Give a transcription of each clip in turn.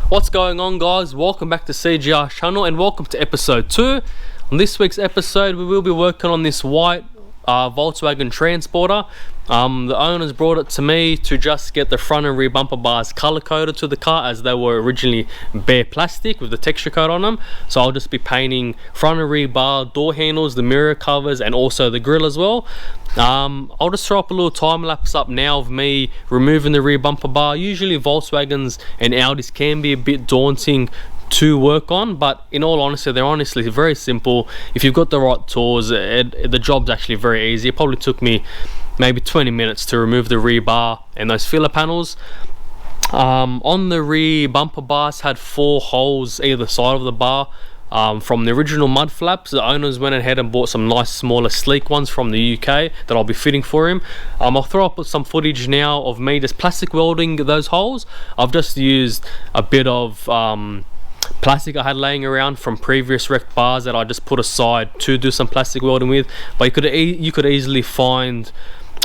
What's going on, guys? Welcome back to CGR channel and welcome to episode 2. On this week's episode we will be working on this white Volkswagen Transporter. The owners brought it to me to just get the front and rear bumper bars color coded to the car, as they were originally bare plastic with the texture coat on them. So I'll just be painting front and rear bar, door handles, the mirror covers, and also the grille as well. I'll just throw up a little time lapse up now of me removing the rear bumper bar. Usually Volkswagens and Audis can be a bit daunting to work on, but in all honesty they're honestly very simple. If you've got the right tools, the job's actually very easy. It probably took me maybe 20 minutes to remove the rear bar and those filler panels. On the rear bumper bars had 4 holes either side of the bar. From the original mud flaps, the owners went ahead and bought some nice smaller sleek ones from the UK that I'll be fitting for him. I'll throw up some footage now of me just plastic welding those holes. I've just used a bit of plastic I had laying around from previous wrecked bars that I just put aside to do some plastic welding with, but you could easily find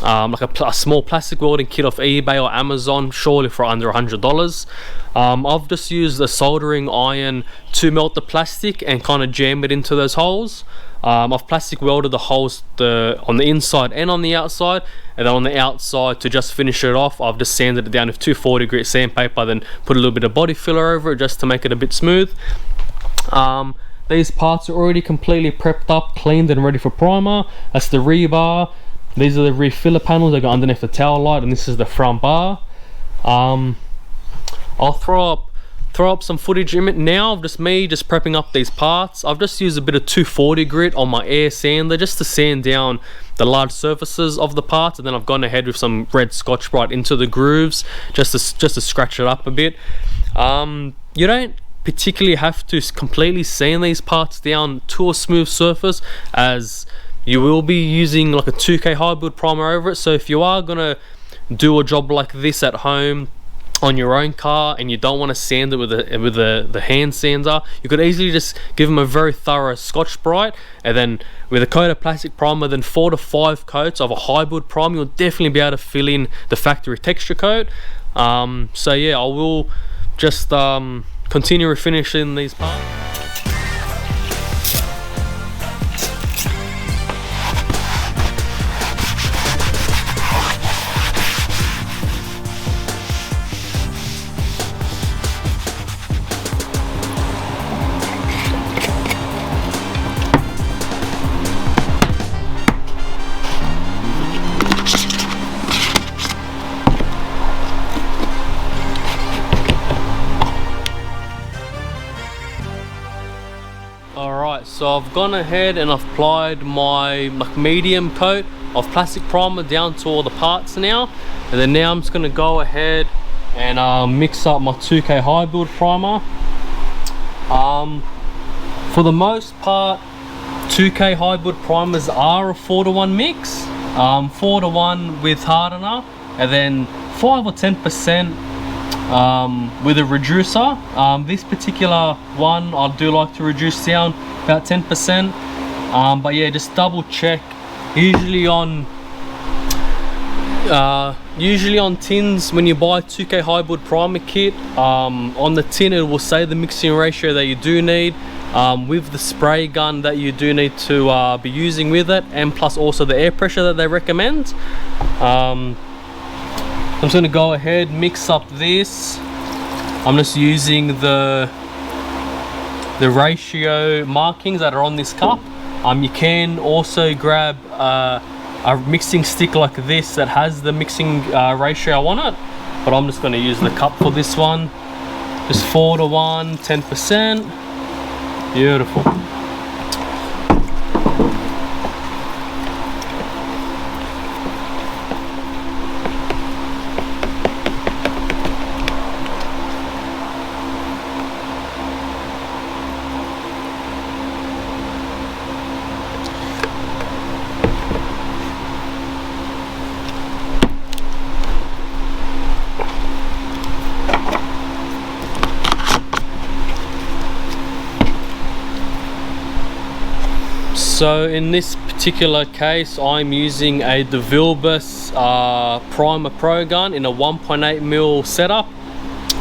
like a small plastic welding kit off eBay or Amazon, surely for under $100. I've just used a soldering iron to melt the plastic and kind of jam it into those holes. I've plastic welded the holes on the inside and on the outside, and then on the outside, to just finish it off, I've just sanded it down with 240 grit sandpaper, then put a little bit of body filler over it just to make it a bit smooth. These parts are already completely prepped up, cleaned and ready for primer. That's the rear bar. These are the rear filler panels that go underneath the tail light, and this is the front bar. I'll throw up some footage in it now of just me prepping up these parts. I've just used a bit of 240 grit on my air sander just to sand down the large surfaces of the parts, and then I've gone ahead with some red Scotch-Brite into the grooves just to scratch it up a bit. You don't particularly have to completely sand these parts down to a smooth surface, as you will be using like a 2K hybrid primer over it. So if you are gonna do a job like this at home on your own car and you don't want to sand it with the hand sander, you could easily just give them a very thorough Scotch-Brite, and then with a coat of plastic primer, then 4 to 5 coats of a hybrid primer, you'll definitely be able to fill in the factory texture coat. So yeah, I will just continue refinishing these parts. Alright, so I've gone ahead and I've applied my medium coat of plastic primer down to all the parts now, and then now I'm just going to go ahead and mix up my 2K high build primer. For the most part, 2K high build primers are a 4-to-1 mix, 4-to-1 with hardener, and then 5 or 10% with a reducer. This particular one I do like to reduce down about 10%, but yeah, just double check. Usually on tins, when you buy 2K hybrid primer kit, on the tin it will say the mixing ratio that you do need, with the spray gun that you do need to be using with it, and plus also the air pressure that they recommend. I'm just going to go ahead, mix up this. I'm just using the ratio markings that are on this cup. You can also grab a mixing stick like this that has the mixing ratio on it, but I'm just going to use the cup for this one. Just 4-to-1, 10%. Beautiful. So in this particular case, I'm using a DeVilbiss Primer Pro gun in a 1.8mm setup.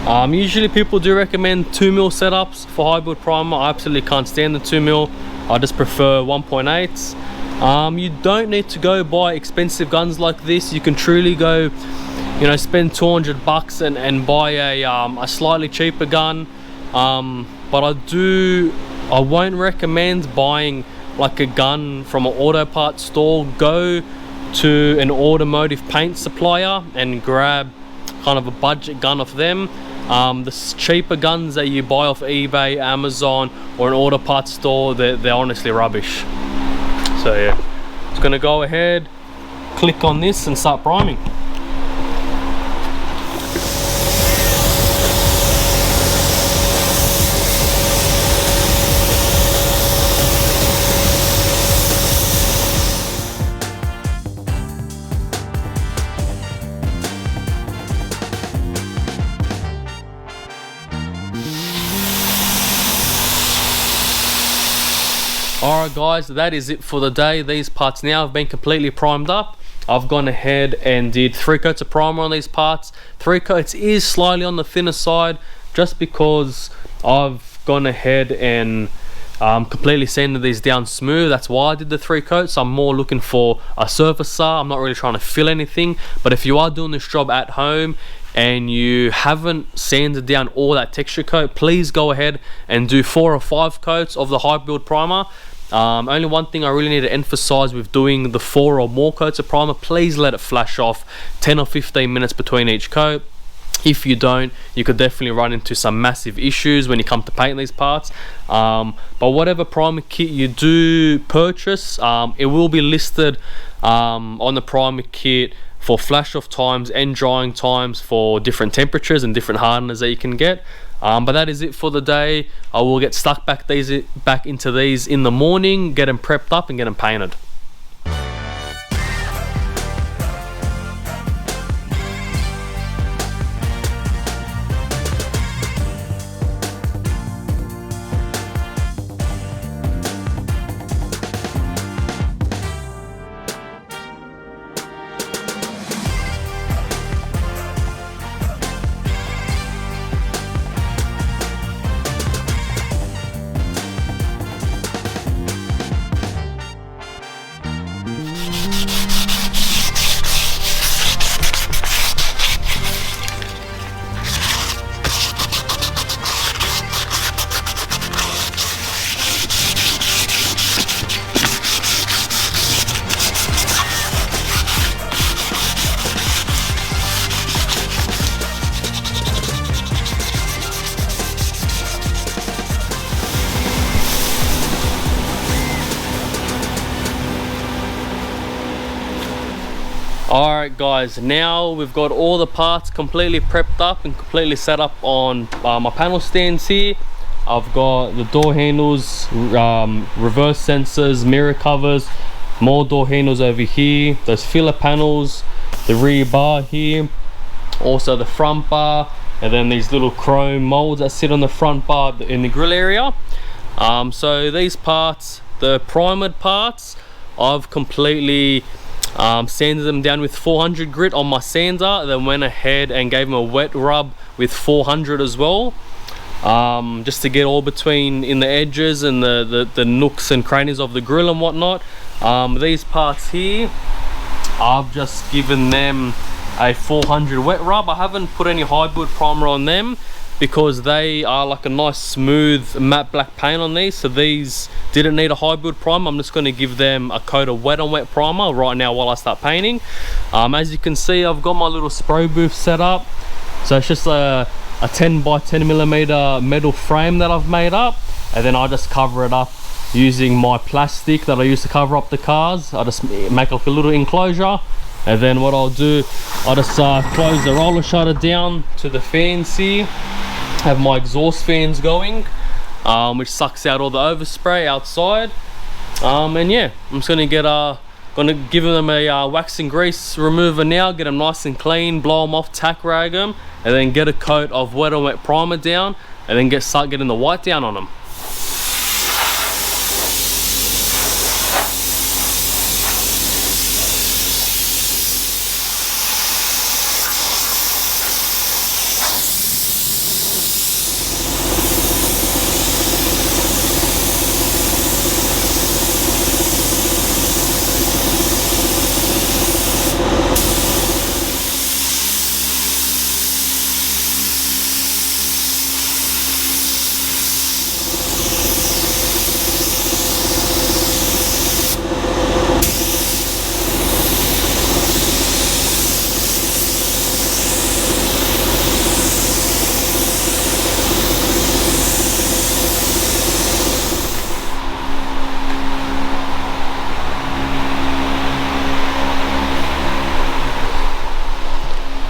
Usually people do recommend 2mm setups for high build primer. I absolutely can't stand the 2mm. I just prefer 1.8s. You don't need to go buy expensive guns like this. You can truly go, you know, spend 200 bucks and buy a slightly cheaper gun. But I won't recommend buying like a gun from an auto parts store. Go to an automotive paint supplier and grab kind of a budget gun off them. The cheaper guns that you buy off eBay, Amazon, or an auto parts store, they're honestly rubbish. So yeah, just gonna go ahead, click on this and start priming. Alright guys, that is it for the day. These parts now have been completely primed up. I've gone ahead and did 3 coats of primer on these parts. 3 coats is slightly on the thinner side just because I've gone ahead and completely sanded these down smooth. That's why I did the 3 coats. I'm more looking for a surfacer. I'm not really trying to fill anything. But if you are doing this job at home and you haven't sanded down all that texture coat, please go ahead and do 4 or 5 coats of the high build primer. Only one thing I really need to emphasize with doing the 4 or more coats of primer, please let it flash off 10 or 15 minutes between each coat. If you don't, you could definitely run into some massive issues when you come to paint these parts. But whatever primer kit you do purchase, it will be listed on the primer kit for flash off times and drying times for different temperatures and different hardeners that you can get. But that is it for the day. I will get stuck back into these in the morning, get them prepped up and get them painted. Alright guys, now we've got all the parts completely prepped up and completely set up on my panel stands here. I've got the door handles, reverse sensors, mirror covers, more door handles over here, those filler panels, the rear bar here, also the front bar, and then these little chrome molds that sit on the front bar in the grill area. So these parts, the primered parts, I've completely sanded them down with 400 grit on my sander, then went ahead and gave them a wet rub with 400 as well, just to get all between in the edges and the nooks and crannies of the grill and whatnot. These parts here, I've just given them a 400 wet rub. I haven't put any high build primer on them because they are like a nice smooth matte black paint on these, so these didn't need a high build primer. I'm just going to give them a coat of wet on wet primer right now while I start painting. As you can see, I've got my little spray booth set up, so it's just a 10 by 10 millimeter metal frame that I've made up, and then I just cover it up using my plastic that I used to cover up the cars. I just make like a little enclosure, and then what I'll do, I'll just close the roller shutter down to the fans here, have my exhaust fans going, which sucks out all the overspray outside. And yeah, I'm just gonna give them a wax and grease remover now, get them nice and clean, blow them off, tack rag them, and then get a coat of wet on wet primer down, and then start getting the white down on them.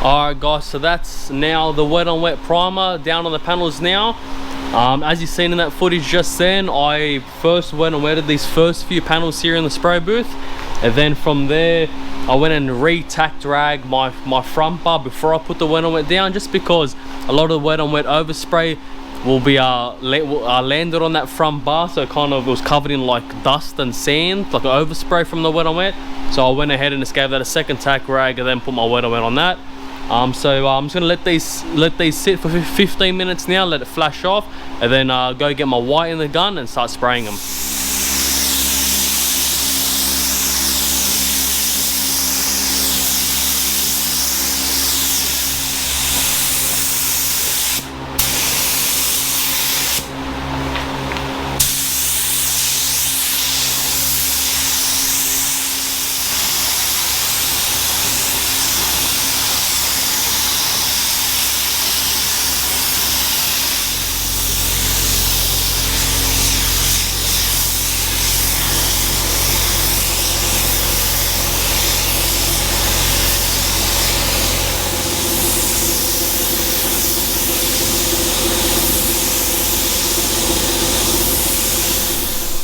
Alright guys, so that's now the wet on wet primer down on the panels now. As you've seen in that footage just then, I first went and wetted these first few panels here in the spray booth, and then from there I went and re-tack dragged my front bar before I put the wet on wet down, just because a lot of the wet on wet overspray will be landed on that front bar, so it kind of was covered in like dust and sand, like an overspray from the wet on wet. So I went ahead and just gave that a second tack rag and then put my wet on wet on that. So I'm just gonna let these sit for 15 minutes now, let it flash off, and then go get my white in the gun and start spraying them.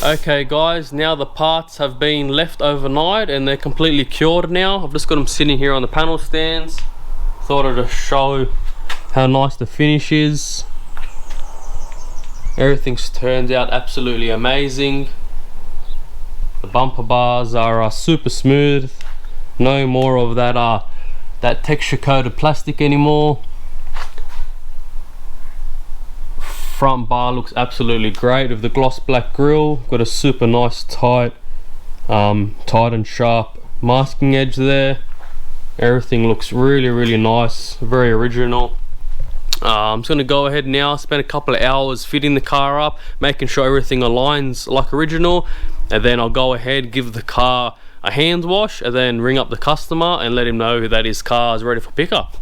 Okay guys, now the parts have been left overnight and they're completely cured now. I've just got them sitting here on the panel stands. Thought I'd just show how nice the finish is. Everything's turned out absolutely amazing. The bumper bars are super smooth. No more of that texture coated plastic anymore. Front bar looks absolutely great with the gloss black grille. Got a super nice tight and sharp masking edge there. Everything looks really nice, very original. I'm just going to go ahead now, spend a couple of hours fitting the car up, making sure everything aligns like original, and then I'll go ahead, give the car a hand wash, and then ring up the customer and let him know that his car is ready for pickup.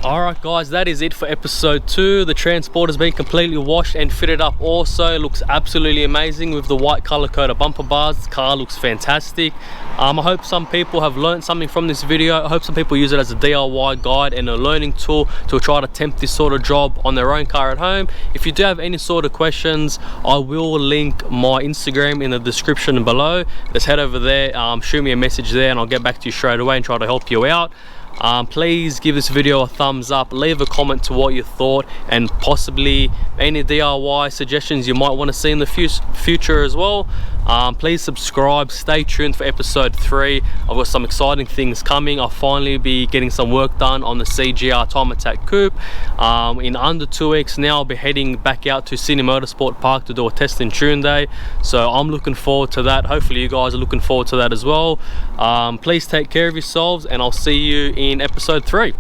Alright guys, that is it for episode 2. The transporter's been completely washed and fitted up also. It looks absolutely amazing with the white color coded bumper bars. The car looks fantastic. I hope some people have learned something from this video. I hope some people use it as a DIY guide and a learning tool to try to attempt this sort of job on their own car at home. If you do have any sort of questions, I will link my Instagram in the description below. Just head over there, shoot me a message there, and I'll get back to you straight away and try to help you out. Please give this video a thumbs up, leave a comment to what you thought, and possibly any DIY suggestions you might want to see in the future as well. Please subscribe, stay tuned for episode 3. I've got some exciting things coming. I'll finally be getting some work done on the CGR Time Attack Coupe. In under 2 weeks now, I'll be heading back out to Sydney Motorsport Park to do a test and tune day, so I'm looking forward to that. Hopefully you guys are looking forward to that as well. Please take care of yourselves, and I'll see you in episode 3.